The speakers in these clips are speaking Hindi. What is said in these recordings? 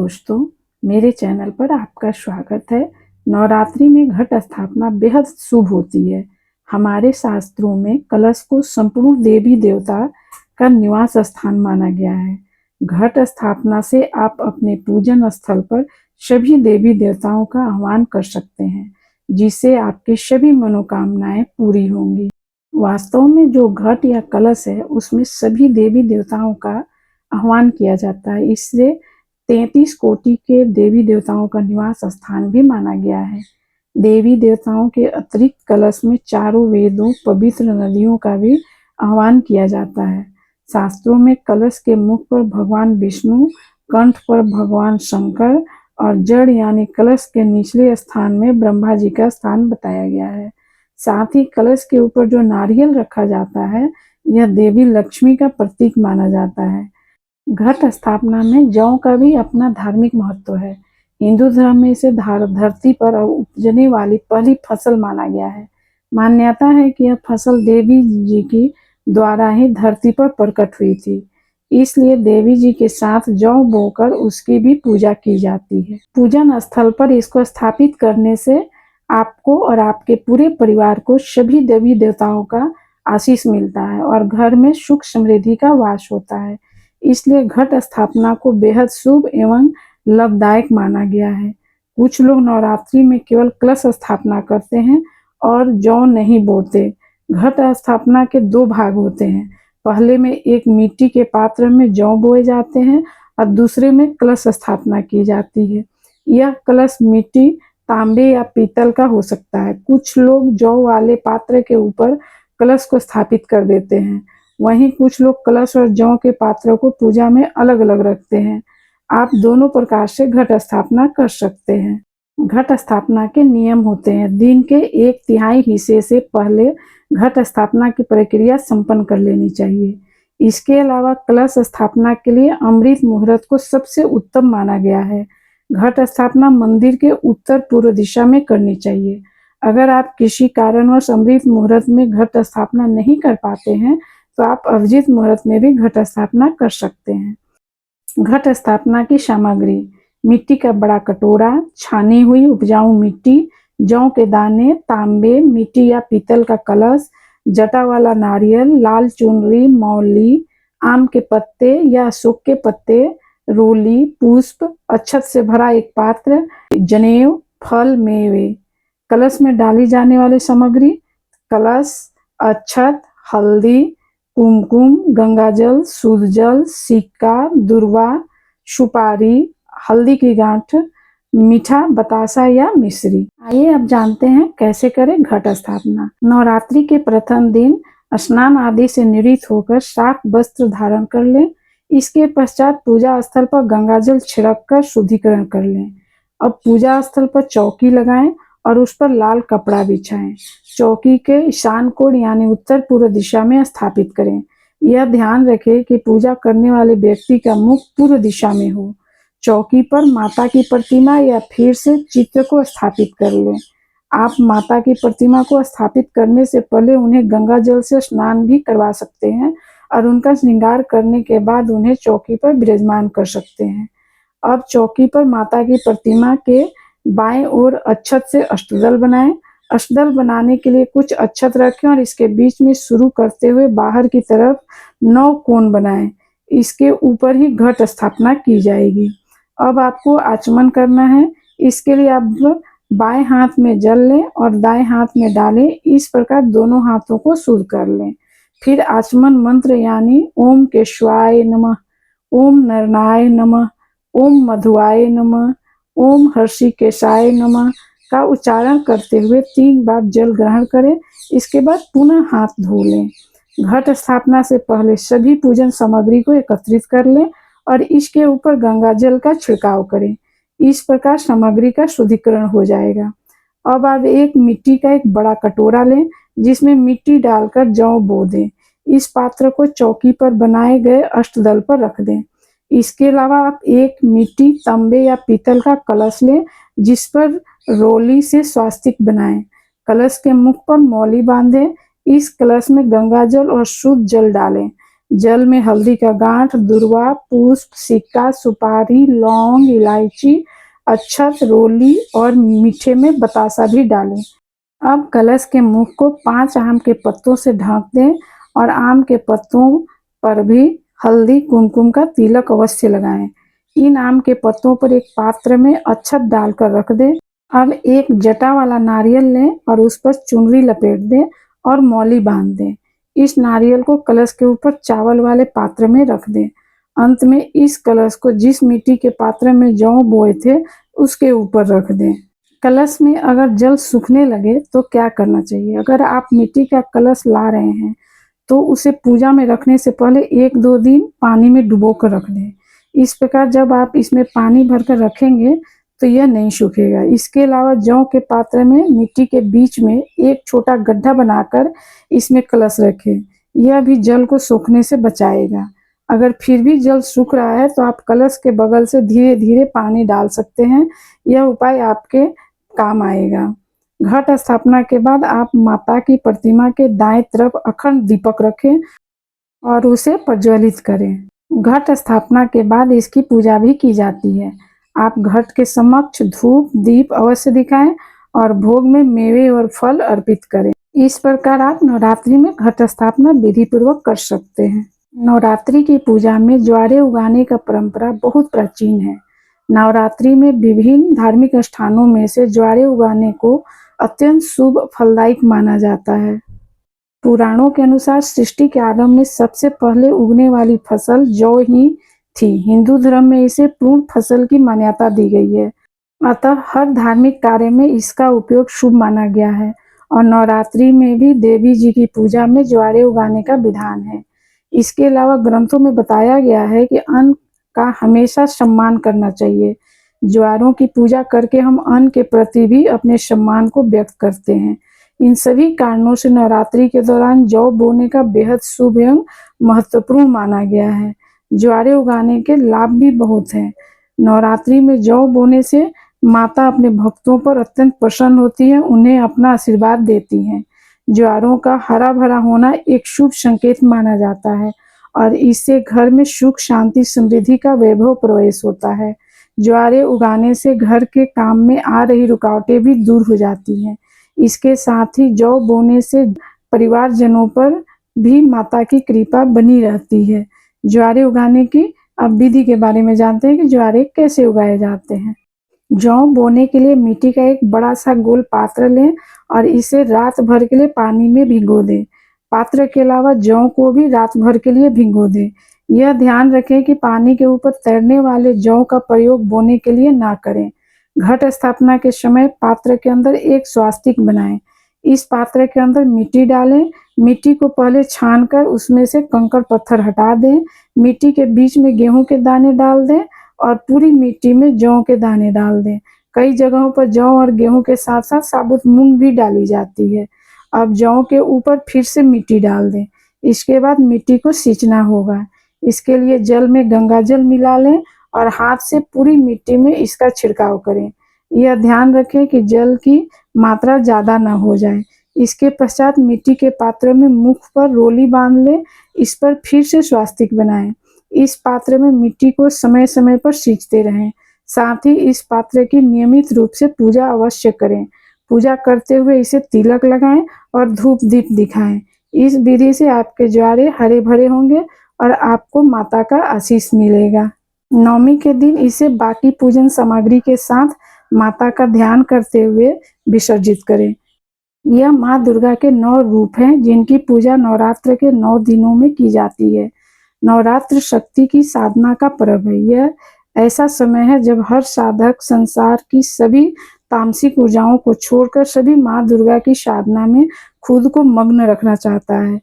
दोस्तों, मेरे चैनल पर आपका स्वागत है। नवरात्रि में घट स्थापना बेहद शुभ होती है। हमारे शास्त्रों में कलश को संपूर्ण देवी देवता का निवास स्थान माना गया है। घट स्थापना से आप अपने पूजन स्थल पर सभी देवी देवताओं का आह्वान कर सकते हैं, जिससे आपकी सभी मनोकामनाएं पूरी होंगी। वास्तव में जो घट या कलश है, उसमें सभी देवी देवताओं का आह्वान किया जाता है। इससे 33 कोटि के देवी देवताओं का निवास स्थान भी माना गया है। देवी देवताओं के अतिरिक्त कलश में चारों वेदों, पवित्र नदियों का भी आह्वान किया जाता है। शास्त्रों में कलश के मुख पर भगवान विष्णु, कंठ पर भगवान शंकर और जड़ यानी कलश के निचले स्थान में ब्रह्मा जी का स्थान बताया गया है। साथ ही कलश के ऊपर जो नारियल रखा जाता है, यह देवी लक्ष्मी का प्रतीक माना जाता है। घट स्थापना में जौ का भी अपना धार्मिक महत्व है। हिंदू धर्म में इसे धरती पर उपजने वाली पहली फसल माना गया है। मान्यता है कि यह फसल देवी जी की द्वारा ही धरती पर प्रकट हुई थी, इसलिए देवी जी के साथ जौ बोकर उसकी भी पूजा की जाती है। पूजन स्थल पर इसको स्थापित करने से आपको और आपके पूरे परिवार को सभी देवी देवताओं का आशीष मिलता है और घर में सुख समृद्धि का वास होता है। इसलिए घट स्थापना को बेहद शुभ एवं लाभदायक माना गया है। कुछ लोग नवरात्रि में केवल कलश स्थापना करते हैं और जौ नहीं बोते। घट स्थापना के दो भाग होते हैं। पहले में एक मिट्टी के पात्र में जौ बोए जाते हैं और दूसरे में कलश स्थापना की जाती है। यह कलश मिट्टी, तांबे या पीतल का हो सकता है। कुछ लोग जौ वाले पात्र के ऊपर कलश को स्थापित कर देते हैं, वहीं कुछ लोग कलश और जौ के पात्रों को पूजा में अलग अलग रखते हैं। आप दोनों प्रकार से घट स्थापना कर सकते हैं। घट स्थापना के नियम होते हैं। दिन के 1/3 हिस्से से पहले घट स्थापना की प्रक्रिया संपन्न कर लेनी चाहिए। इसके अलावा कलश स्थापना के लिए अमृत मुहूर्त को सबसे उत्तम माना गया है। घट स्थापना मंदिर के उत्तर पूर्व दिशा में करनी चाहिए। अगर आप किसी कारणवश अमृत मुहूर्त में घट स्थापना नहीं कर पाते हैं, तो आप अभिजीत मुहूर्त में भी घट स्थापना कर सकते हैं। घट स्थापना की सामग्री: मिट्टी का बड़ा कटोरा, छानी हुई उपजाऊ मिट्टी, जौ के दाने, तांबे, मिट्टी या पीतल का कलश, जटा वाला नारियल, लाल चुनरी, मौली, आम के पत्ते या अशोक के पत्ते, रोली, पुष्प, अक्षत से भरा एक पात्र, जनेऊ, फल, मेवे। कलश में डाली जाने वाली सामग्री: कलश, अक्षत, हल्दी, कुमकुम, गंगाजल, शुद्ध जल, सिक्का, दुर्वा, सुपारी, हल्दी की गांठ, मीठा बतासा या मिश्री। आइए अब जानते हैं कैसे करें घट स्थापना। नवरात्रि के प्रथम दिन स्नान आदि से निवृत्त होकर साफ वस्त्र धारण कर लें। इसके पश्चात पूजा स्थल पर गंगाजल छिड़क कर शुद्धिकरण कर लें। अब पूजा स्थल पर चौकी लगाएं और उस पर लाल कपड़ा बिछाएं। चौकी के ईशान कोण यानी उत्तर पूर्व दिशा में स्थापित करें। यह ध्यान रखें कि पूजा करने वाले व्यक्ति का मुख पूर्व दिशा में हो। चौकी पर माता की प्रतिमा या फिर से चित्र को स्थापित कर लें। आप माता की प्रतिमा को स्थापित करने से पहले उन्हें गंगा जल से स्नान भी करवा सकते हैं और उनका श्रृंगार करने के बाद उन्हें चौकी पर विराजमान कर सकते हैं। अब चौकी पर माता की प्रतिमा के बाएं ओर अक्षत से अष्टदल बनाएं। अष्टदल बनाने के लिए कुछ अक्षत रखें और इसके बीच में शुरू करते हुए बाहर की तरफ 9 कोण बनाएं। इसके ऊपर ही घट स्थापना की जाएगी। अब आपको आचमन करना है। इसके लिए आप बाएं हाथ में जल लें और दाएं हाथ में डालें। इस प्रकार दोनों हाथों को शुद्ध कर लें। फिर आचमन मंत्र यानी ओम केशवाय नमः, ओम नरनाय नमः, ओम मधुवाय नमः, ओम हर्षिकेशाय नमः का उच्चारण करते हुए 3 बार जल ग्रहण करें। इसके बाद पुनः हाथ धो लें। घट स्थापना से पहले सभी पूजन सामग्री को एकत्रित कर लें और इसके ऊपर गंगा जल का छिड़काव करें। इस प्रकार सामग्री का शुद्धिकरण हो जाएगा। अब आप मिट्टी का एक बड़ा कटोरा लें, जिसमें मिट्टी डालकर जौ बो दें। इस पात्र को चौकी पर बनाए गए अष्टदल पर रख दें। इसके अलावा आप एक मिट्टी, तांबे या पीतल का कलश लें, जिस पर रोली से स्वास्तिक बनाएं। कलश के मुख पर मौली बांधें। इस कलश में गंगा जल और शुद्ध जल डालें। जल में हल्दी का गांठ, दुर्वा, पुष्प, सिक्का, सुपारी, लौंग, इलायची, अक्षत, रोली और मीठे में बतासा भी डालें। अब कलश के मुख को 5 आम के पत्तों से ढक दें और आम के पत्तों पर भी हल्दी कुमकुम का तिलक अवश्य लगाएं। इन आम के पत्तों पर एक पात्र में अक्षत डालकर रख दें। अब एक जटा वाला नारियल लें और उस पर चुनरी लपेट दें और मौली बांध दें। इस नारियल को कलश के ऊपर चावल वाले पात्र में रख दें। अंत में इस कलश को जिस मिट्टी के पात्र में जौ बोए थे उसके ऊपर रख दें। कलश में अगर जल सूखने लगे तो क्या करना चाहिए? अगर आप मिट्टी का कलश ला रहे हैं तो उसे पूजा में रखने से पहले 1-2 दिन पानी में डुबो कर रख दें। इस प्रकार जब आप इसमें पानी भरकर रखेंगे तो यह नहीं सूखेगा। इसके अलावा जौ के पात्र में मिट्टी के बीच में एक छोटा गड्ढा बनाकर इसमें कलश रखें। यह भी जल को सूखने से बचाएगा। अगर फिर भी जल सूख रहा है तो आप कलश के बगल से धीरे धीरे पानी डाल सकते हैं। यह उपाय आपके काम आएगा। घट स्थापना के बाद आप माता की प्रतिमा के दाएं तरफ अखंड दीपक रखें और उसे प्रज्वलित करें। घट स्थापना के बाद इसकी पूजा भी की जाती है। आप घट के समक्ष धूप दीप अवश्य दिखाएं और भोग में मेवे और फल अर्पित करें। इस प्रकार आप नवरात्रि में घट स्थापना विधि पूर्वक कर सकते हैं। नवरात्रि की पूजा में ज्वारे उगाने का परंपरा बहुत प्राचीन है। नवरात्रि में विभिन्न धार्मिक स्थानों में से ज्वारे उगाने को अत्यंत शुभ फलदायक माना जाता है। पुराणों के अनुसार सृष्टि के आरंभ में सबसे पहले उगने वाली फसल जौ ही थी। हिंदू धर्म में इसे पूर्ण फसल की मान्यता दी गई है। अतः हर धार्मिक कार्य में इसका उपयोग शुभ माना गया है और नवरात्रि में भी देवी जी की पूजा में ज्वारे उगाने का विधान है। इसके अलावा ग्रंथों में बताया गया है कि अन्न का हमेशा सम्मान करना चाहिए। ज्वारों की पूजा करके हम अन्न के प्रति भी अपने सम्मान को व्यक्त करते हैं। इन सभी कारणों से नवरात्रि के दौरान जौ बोने का बेहद शुभ एवं महत्वपूर्ण माना गया है। ज्वारे उगाने के लाभ भी बहुत हैं। नवरात्रि में जौ बोने से माता अपने भक्तों पर अत्यंत प्रसन्न होती है, उन्हें अपना आशीर्वाद देती हैं। ज्वारों का हरा भरा होना एक शुभ संकेत माना जाता है और इससे घर में सुख शांति समृद्धि का वैभव प्रवेश होता है। ज्वारे उगाने से घर के काम में आ रही रुकावटें भी दूर हो जाती हैं। इसके साथ ही जौ बोने से परिवारजनों पर भी माता की कृपा बनी रहती है। ज्वारे उगाने की अब विधि के बारे में जानते हैं कि ज्वारे कैसे उगाए जाते हैं। जौ बोने के लिए मिट्टी का एक बड़ा सा गोल पात्र लें और इसे रात भर के लिए पानी में भिगो दें। पात्र के अलावा जौ को भी रात भर के लिए भिगो दें। यह ध्यान रखें कि पानी के ऊपर तैरने वाले जौ का प्रयोग बोने के लिए ना करें। घट स्थापना के समय पात्र के अंदर एक स्वास्तिक बनाएं। इस पात्र के अंदर मिट्टी डालें। मिट्टी को पहले छानकर उसमें से कंकड़ पत्थर हटा दें। मिट्टी के बीच में गेहूं के दाने डाल दें और पूरी मिट्टी में जौ के दाने डाल दें। कई जगहों पर जौ और गेहूं के साथ साथ साबुत मूंग भी डाली जाती है। अब जौ के ऊपर फिर से मिट्टी डाल दें। इसके बाद मिट्टी को सींचना होगा। इसके लिए जल में गंगा जल मिला लें और हाथ से पूरी मिट्टी में इसका छिड़काव करें। यह ध्यान रखें कि जल की मात्रा ज्यादा ना हो जाए। इसके पश्चात मिट्टी के पात्र में मुख पर रोली बांध लें। इस पर फिर से स्वास्तिक बनाएं। इस पात्र में मिट्टी को समय समय पर सींचते रहें। साथ ही इस पात्र की नियमित रूप से पूजा अवश्य करें। पूजा करते हुए इसे तिलक लगाएं और धूप दीप दिखाएं। इस विधि से आपके ज्वारे हरे भरे होंगे और आपको माता का आशीष मिलेगा। नवमी के दिन इसे बाकी पूजन सामग्री के साथ माता का ध्यान करते हुए विसर्जित करें। यह माँ दुर्गा के 9 रूप हैं जिनकी पूजा नवरात्र के 9 दिनों में की जाती है। नवरात्र शक्ति की साधना का पर्व है। यह ऐसा समय है जब हर साधक संसार की सभी तामसिक ऊर्जाओं को छोड़कर सभी माँ दुर्गा की साधना में खुद को मग्न रखना चाहता है।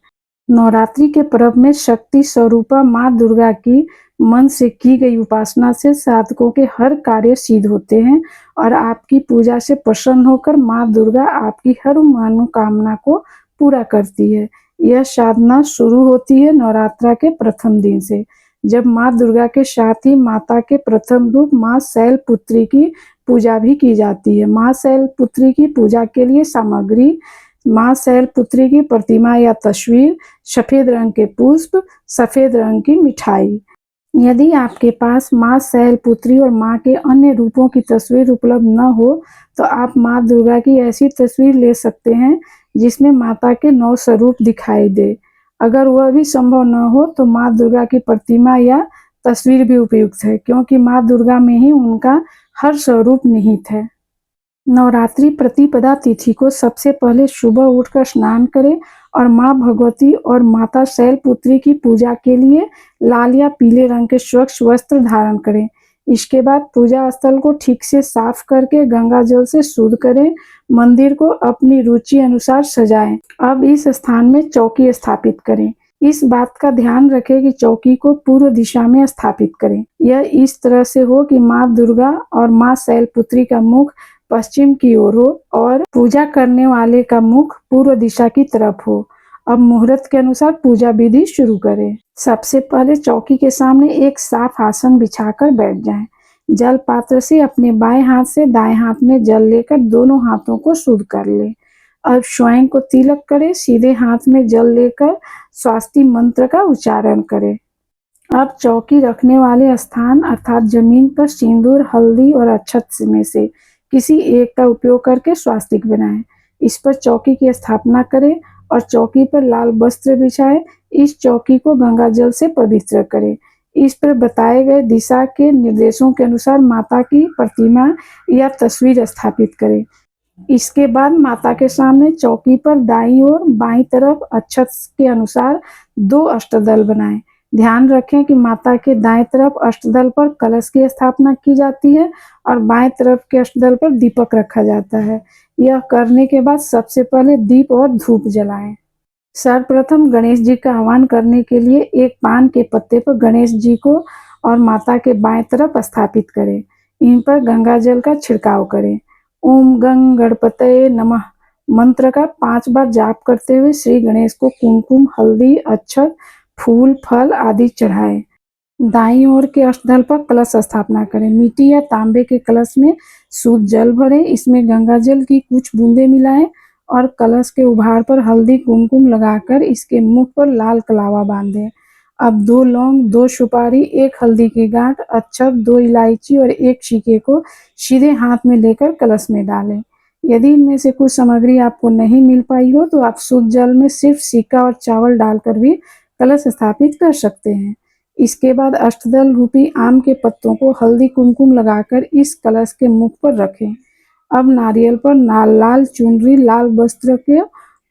नवरात्रि के पर्व में शक्ति स्वरूपा माँ दुर्गा की मन से की गई उपासना से साधकों के हर कार्य सिद्ध होते हैं और आपकी पूजा से प्रसन्न होकर माँ दुर्गा आपकी हर मनोकामना को पूरा करती है। यह साधना शुरू होती है नवरात्रा के प्रथम दिन से, जब माँ दुर्गा के साथ ही माता के प्रथम रूप माँ शैलपुत्री की पूजा भी की जाती है। माँ शैलपुत्री की पूजा के लिए सामग्री माँ शैलपुत्री की प्रतिमा या तस्वीर, सफेद रंग के पुष्प, सफेद रंग की मिठाई। यदि आपके पास माँ शैलपुत्री और माँ के अन्य रूपों की तस्वीर उपलब्ध न हो, तो आप माँ दुर्गा की ऐसी तस्वीर ले सकते हैं जिसमें माता के 9 स्वरूप दिखाई दे। अगर वह भी संभव न हो तो माँ दुर्गा की प्रतिमा या तस्वीर भी उपयुक्त है, क्योंकि माँ दुर्गा में ही उनका हर स्वरूप निहित है। नवरात्रि प्रतिपदा तिथि को सबसे पहले सुबह उठकर स्नान करें और माँ भगवती और माता शैलपुत्री की पूजा के लिए लाल या पीले रंग के स्वच्छ वस्त्र धारण करें। इसके बाद पूजा स्थल को ठीक से साफ करके गंगा जल से शुद्ध करें। मंदिर को अपनी रुचि अनुसार सजाएं। अब इस स्थान में चौकी स्थापित करें। इस बात का ध्यान रखें कि चौकी को पूर्व दिशा में स्थापित करें। यह इस तरह से हो कि माँ दुर्गा और माँ शैलपुत्री का मुख पश्चिम की ओर हो और पूजा करने वाले का मुख पूर्व दिशा की तरफ हो। अब मुहूर्त के अनुसार पूजा विधि शुरू करें। सबसे पहले चौकी के सामने एक साफ आसन बिछाकर बैठ जाएं। जल पात्र से अपने बाएं हाथ से दाएं हाथ में जल लेकर दोनों हाथों को शुद्ध कर लें। अब स्वयं को तिलक करें। सीधे हाथ में जल लेकर स्वास्ति मंत्र का उच्चारण करें। अब चौकी रखने वाले स्थान अर्थात जमीन पर सिंदूर, हल्दी और अक्षत में से किसी एक का उपयोग करके स्वास्तिक बनाएं। इस पर चौकी की स्थापना करें और चौकी पर लाल वस्त्र बिछाएं। इस चौकी को गंगा जल से पवित्र करें। इस पर बताए गए दिशा के निर्देशों के अनुसार माता की प्रतिमा या तस्वीर स्थापित करें। इसके बाद माता के सामने चौकी पर दाईं और बाईं तरफ अक्षत के अनुसार 2 अष्टदल बनाएं। ध्यान रखें कि माता के दाएं तरफ अष्टदल पर कलश की स्थापना की जाती है और बाएं तरफ के अष्टदल पर दीपक रखा जाता है। यह करने के बाद सबसे पहले दीप और धूप जलाएं। सर्वप्रथम गणेश जी का आह्वान करने के लिए एक पान के पत्ते पर गणेश जी को और माता के बाएं तरफ स्थापित करें। इन पर गंगा जल का छिड़काव करें। ओम गंग गणपतये नमः मंत्र का 5 बार जाप करते हुए श्री गणेश को कुमकुम, हल्दी, अक्षत, फूल, फल आदि चढ़ाएं। दाईं ओर के अष्टदल पर कलश स्थापना करें। मिट्टी या तांबे के कलश में शुद्ध जल भरें। इसमें गंगा जल की कुछ बूंदें मिलाएं और कलश के उभार पर हल्दी कुमकुम लगाकर इसके मुख पर लाल कलावा बांधें। अब 2 लौंग, 2 सुपारी, 1 हल्दी की गांठ, अक्षत, 2 इलायची और 1 सिक्के को सीधे हाथ में लेकर कलश में डालें। यदि इनमें से कुछ सामग्री आपको नहीं मिल पाई हो तो आप शुद्ध जल में सिर्फ सिक्का और चावल डालकर भी कलश स्थापित कर सकते हैं। इसके बाद अष्टदल रूपी आम के पत्तों को हल्दी कुमकुम लगाकर इस कलश के मुख पर रखें। अब नारियल पर लाल चुनरी लाल वस्त्र के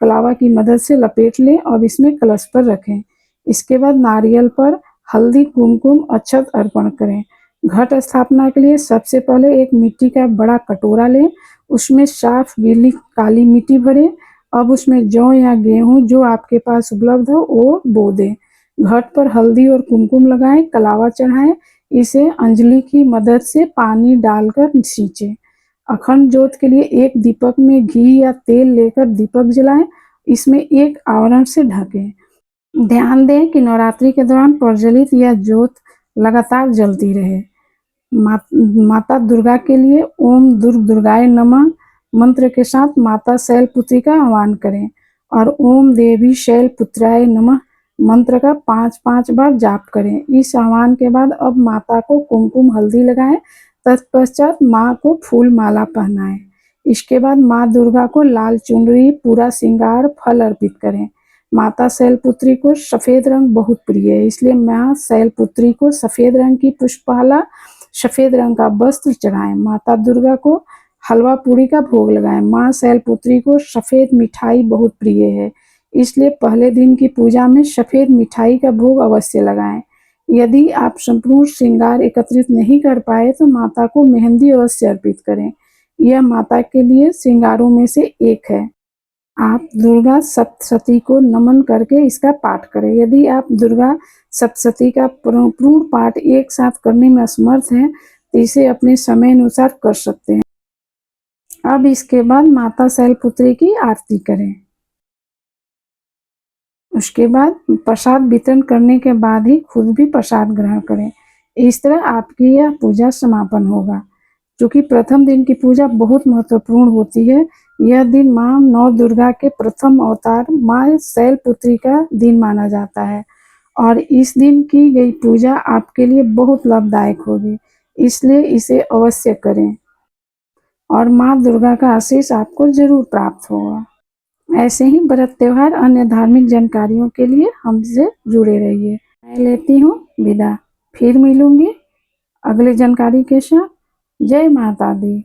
कलावा की मदद से लपेट लें और इसमें कलश पर रखें। इसके बाद नारियल पर हल्दी कुमकुम अक्षत अर्पण करें। घट स्थापना के लिए सबसे पहले एक मिट्टी का बड़ा कटोरा लें। उसमें साफ गीली काली मिट्टी भरें। अब उसमें जौ या गेहूं जो आपके पास उपलब्ध हो वो बो दें। घट पर हल्दी और कुमकुम लगाएं, कलावा चढ़ाएं। इसे अंजलि की मदद से पानी डालकर सींचें। अखंड ज्योत के लिए एक दीपक में घी या तेल लेकर दीपक जलाएं। इसमें एक आवरण से ढकें। ध्यान दें कि नवरात्रि के दौरान प्रज्वलित यह ज्योत लगातार जलती रहे। माता दुर्गा के लिए ओम दुर्गाय नमः मंत्र के साथ माता शैलपुत्री का आह्वान करें और ओम देवी शैलपुत्राय नमः मंत्र का 5-5 बार जाप करें। इस आह्वान के बाद अब माता को कुमकुम हल्दी लगाएं। तत्पश्चात माँ को फूल माला पहनाएं। इसके बाद माँ दुर्गा को लाल चुनरी, पूरा श्रृंगार, फल अर्पित करें। माता शैलपुत्री को सफेद रंग बहुत प्रिय है, इसलिए माँ शैलपुत्री को सफेद रंग की पुष्पमाला, सफेद रंग का वस्त्र चढ़ाएं। माता दुर्गा को हलवा पूरी का भोग लगाएं। माँ शैलपुत्री को सफेद मिठाई बहुत प्रिय है, इसलिए पहले दिन की पूजा में सफेद मिठाई का भोग अवश्य लगाएं। यदि आप संपूर्ण श्रृंगार एकत्रित नहीं कर पाए तो माता को मेहंदी अवश्य अर्पित करें। यह माता के लिए श्रृंगारों में से एक है। आप दुर्गा सप्तशती को नमन करके इसका पाठ करें। यदि आप दुर्गा सप्तशती का पूर्ण पाठ एक साथ करने में असमर्थ हैं तो इसे अपने समय अनुसार कर सकते हैं। अब इसके बाद माता शैलपुत्री की आरती करें। उसके बाद प्रसाद वितरण करने के बाद ही खुद भी प्रसाद ग्रहण करें। इस तरह आपकी यह पूजा समापन होगा। क्योंकि प्रथम दिन की पूजा बहुत महत्वपूर्ण होती है। यह दिन माँ नौ दुर्गा के प्रथम अवतार माँ शैलपुत्री का दिन माना जाता है और इस दिन की गई पूजा आपके लिए बहुत लाभदायक होगी, इसलिए इसे अवश्य करें और माँ दुर्गा का आशीष आपको जरूर प्राप्त होगा। ऐसे ही व्रत त्योहार अन्य धार्मिक जानकारियों के लिए हमसे जुड़े रहिए। मैं लेती हूँ विदा, फिर मिलूंगी अगली जानकारी के साथ। जय माता दी।